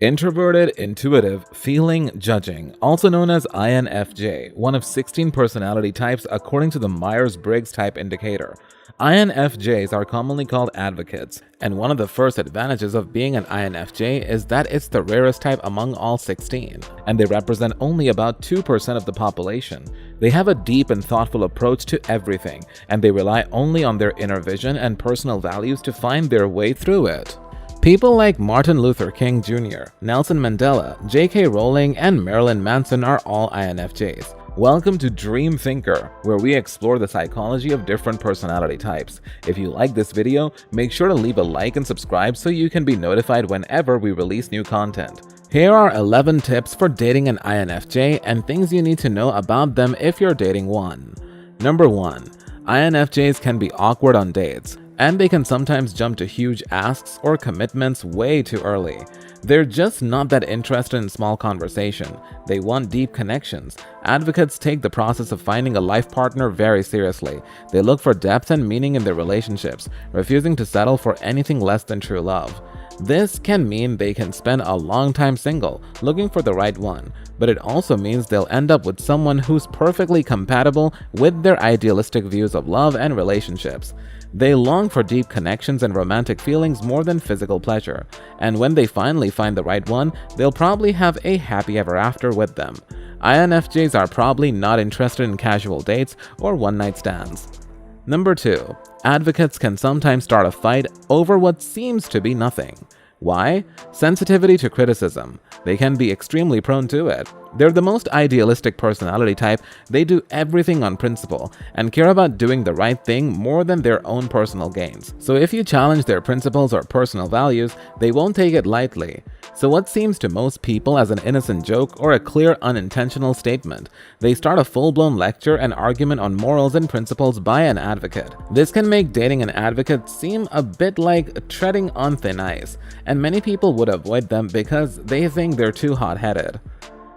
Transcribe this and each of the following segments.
Introverted, intuitive, feeling, judging, also known as INFJ, one of 16 personality types according to the Myers-Briggs Type Indicator. INFJs are commonly called advocates, and one of the first advantages of being an INFJ is that it's the rarest type among all 16, and they represent only about 2% of the population. They have a deep and thoughtful approach to everything, and they rely only on their inner vision and personal values to find their way through it. People like Martin Luther King Jr., Nelson Mandela, J.K. Rowling, and Marilyn Manson are all INFJs. Welcome to Dream Thinker, where we explore the psychology of different personality types. If you like this video, make sure to leave a like and subscribe so you can be notified whenever we release new content. Here are 11 tips for dating an INFJ and things you need to know about them if you're dating one. Number 1. INFJs can be awkward on dates, and they can sometimes jump to huge asks or commitments way too early. They're just not that interested in small conversation. They want deep connections. Advocates take the process of finding a life partner very seriously. They look for depth and meaning in their relationships, refusing to settle for anything less than true love. This can mean they can spend a long time single, looking for the right one, but it also means they'll end up with someone who's perfectly compatible with their idealistic views of love and relationships. They long for deep connections and romantic feelings more than physical pleasure, and when they finally find the right one, they'll probably have a happy ever after with them. INFJs are probably not interested in casual dates or one-night stands. Number 2. Advocates can sometimes start a fight over what seems to be nothing. Why? Sensitivity to criticism. They can be extremely prone to it. They're the most idealistic personality type. They do everything on principle and care about doing the right thing more than their own personal gains. So if you challenge their principles or personal values, they won't take it lightly. So what seems to most people as an innocent joke or a clear unintentional statement, they start a full-blown lecture and argument on morals and principles by an advocate. This can make dating an advocate seem a bit like treading on thin ice, and many people would avoid them because they think they're too hot-headed.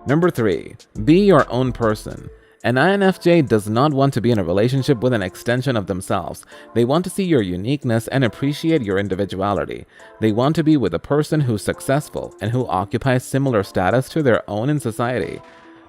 Number 3. Be your own person. An INFJ does not want to be in a relationship with an extension of themselves. They want to see your uniqueness and appreciate your individuality. They want to be with a person who's successful and who occupies similar status to their own in society.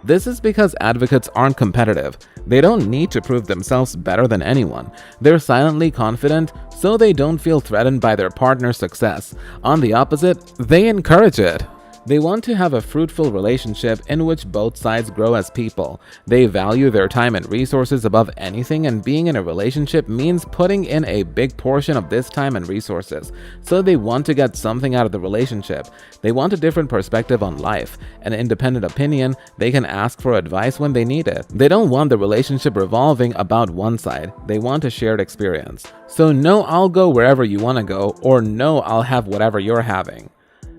This is because advocates aren't competitive. They don't need to prove themselves better than anyone. They're silently confident, so they don't feel threatened by their partner's success. On the opposite, they encourage it. They want to have a fruitful relationship in which both sides grow as people. They value their time and resources above anything, and being in a relationship means putting in a big portion of this time and resources. So they want to get something out of the relationship. They want a different perspective on life, an independent opinion. They can ask for advice when they need it. They don't want the relationship revolving about one side. They want a shared experience. So no, I'll go wherever you want to go, or no, I'll have whatever you're having.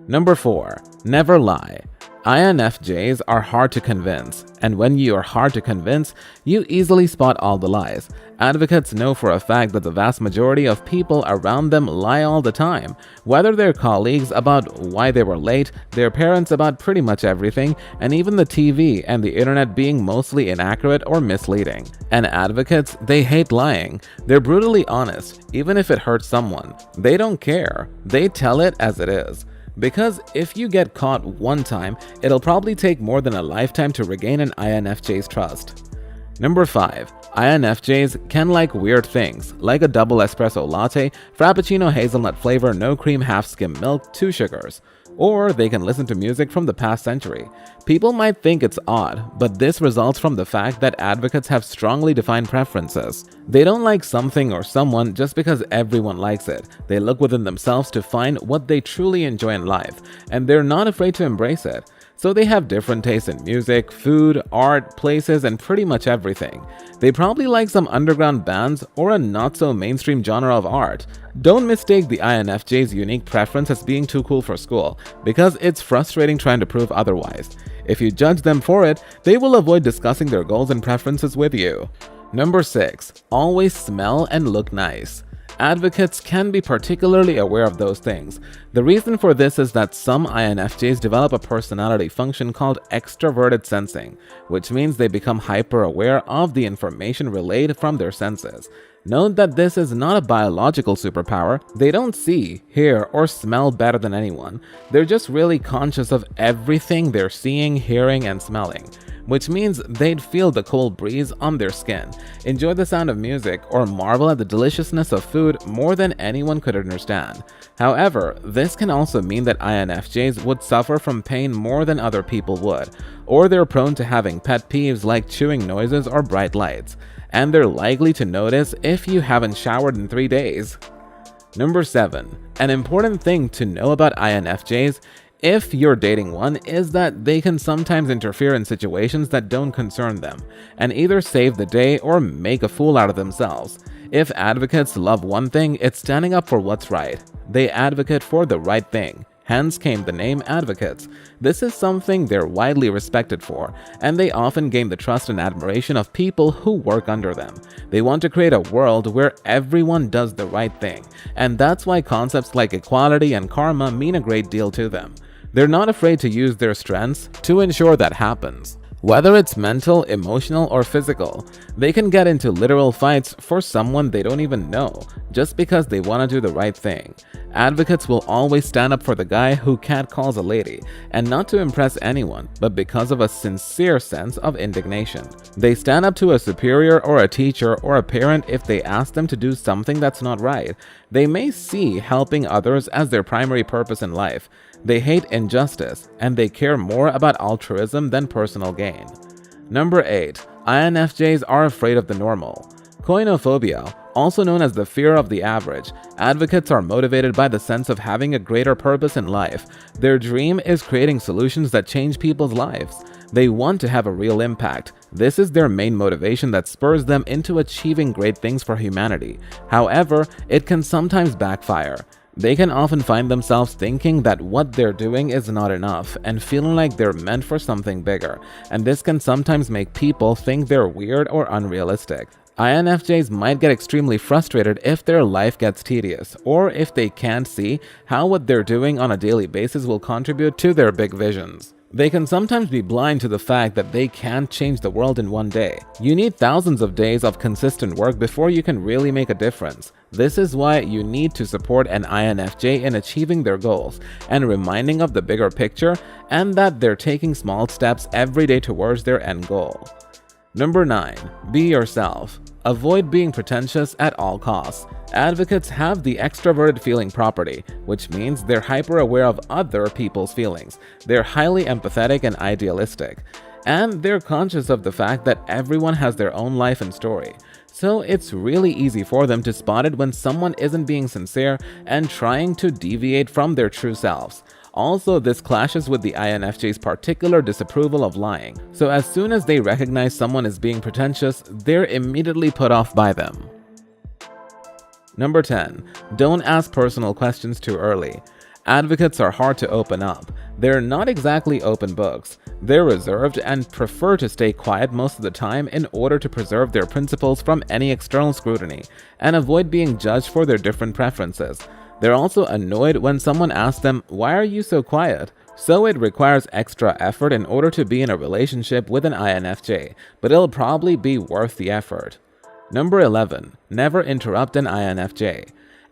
Number 4. Never lie. INFJs are hard to convince, and when you are hard to convince, you easily spot all the lies. Advocates know for a fact that the vast majority of people around them lie all the time, whether they're colleagues about why they were late, their parents about pretty much everything, and even the TV and the internet being mostly inaccurate or misleading. And advocates, they hate lying. They're brutally honest, even if it hurts someone. They don't care. They tell it as it is. Because if you get caught one time, it'll probably take more than a lifetime to regain an INFJ's trust. Number 5. INFJs can like weird things, like a double espresso latte, frappuccino hazelnut flavor, no cream, half skim milk, 2 sugars. Or they can listen to music from the past century. People might think it's odd, but this results from the fact that advocates have strongly defined preferences. They don't like something or someone just because everyone likes it. They look within themselves to find what they truly enjoy in life, and they're not afraid to embrace it. So they have different tastes in music, food, art, places, and pretty much everything. They probably like some underground bands or a not-so-mainstream genre of art. Don't mistake the INFJ's unique preference as being too cool for school, because it's frustrating trying to prove otherwise. If you judge them for it, they will avoid discussing their goals and preferences with you. Number 6. Always smell and look nice. Advocates can be particularly aware of those things. The reason for this is that some INFJs develop a personality function called extroverted sensing, which means they become hyper-aware of the information relayed from their senses. Note that this is not a biological superpower. They don't see, hear, or smell better than anyone. They're just really conscious of everything they're seeing, hearing, and smelling, which means they'd feel the cold breeze on their skin, enjoy the sound of music, or marvel at the deliciousness of food more than anyone could understand. However, this can also mean that INFJs would suffer from pain more than other people would, or they're prone to having pet peeves like chewing noises or bright lights, and they're likely to notice if you haven't showered in 3 days. Number 7. An important thing to know about INFJs, if you're dating one, is that they can sometimes interfere in situations that don't concern them, and either save the day or make a fool out of themselves. If advocates love one thing, it's standing up for what's right. They advocate for the right thing. Hence came the name advocates. This is something they're widely respected for, and they often gain the trust and admiration of people who work under them. They want to create a world where everyone does the right thing, and that's why concepts like equality and karma mean a great deal to them. They're not afraid to use their strengths to ensure that happens. Whether it's mental, emotional, or physical, they can get into literal fights for someone they don't even know, just because they want to do the right thing. Advocates will always stand up for the guy who catcalls a lady, and not to impress anyone, but because of a sincere sense of indignation. They stand up to a superior or a teacher or a parent if they ask them to do something that's not right. They may see helping others as their primary purpose in life. They hate injustice, and they care more about altruism than personal gain. Number 8. INFJs are afraid of the normal. Koinophobia, also known as the fear of the average. Advocates are motivated by the sense of having a greater purpose in life. Their dream is creating solutions that change people's lives. They want to have a real impact. This is their main motivation that spurs them into achieving great things for humanity. However, it can sometimes backfire. They can often find themselves thinking that what they're doing is not enough and feeling like they're meant for something bigger, and this can sometimes make people think they're weird or unrealistic. INFJs might get extremely frustrated if their life gets tedious, or if they can't see how what they're doing on a daily basis will contribute to their big visions. They can sometimes be blind to the fact that they can't change the world in one day. You need thousands of days of consistent work before you can really make a difference. This is why you need to support an INFJ in achieving their goals and reminding of the bigger picture, and that they're taking small steps every day towards their end goal. Number 9. Be yourself. Avoid being pretentious at all costs. Advocates have the extroverted feeling property, which means they're hyper aware of other people's feelings. They're highly empathetic and idealistic, and they're conscious of the fact that everyone has their own life and story. So it's really easy for them to spot it when someone isn't being sincere and trying to deviate from their true selves. Also, this clashes with the INFJ's particular disapproval of lying. So as soon as they recognize someone is being pretentious, they're immediately put off by them. Number 10. Don't ask personal questions too early. Advocates are hard to open up. They're not exactly open books. They're reserved and prefer to stay quiet most of the time in order to preserve their principles from any external scrutiny and avoid being judged for their different preferences. They're also annoyed when someone asks them, "Why are you so quiet?" So it requires extra effort in order to be in a relationship with an INFJ, but it'll probably be worth the effort. Number 11. Never interrupt an INFJ.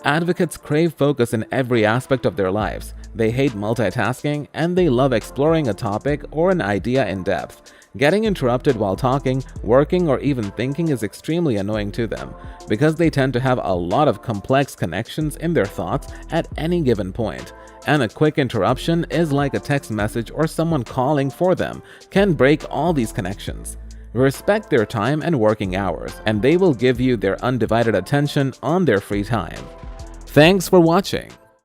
Advocates crave focus in every aspect of their lives. They hate multitasking, and they love exploring a topic or an idea in depth. Getting interrupted while talking, working, or even thinking is extremely annoying to them, because they tend to have a lot of complex connections in their thoughts at any given point. And a quick interruption is like a text message or someone calling for them can break all these connections. Respect their time and working hours, and they will give you their undivided attention on their free time. Thanks for watching.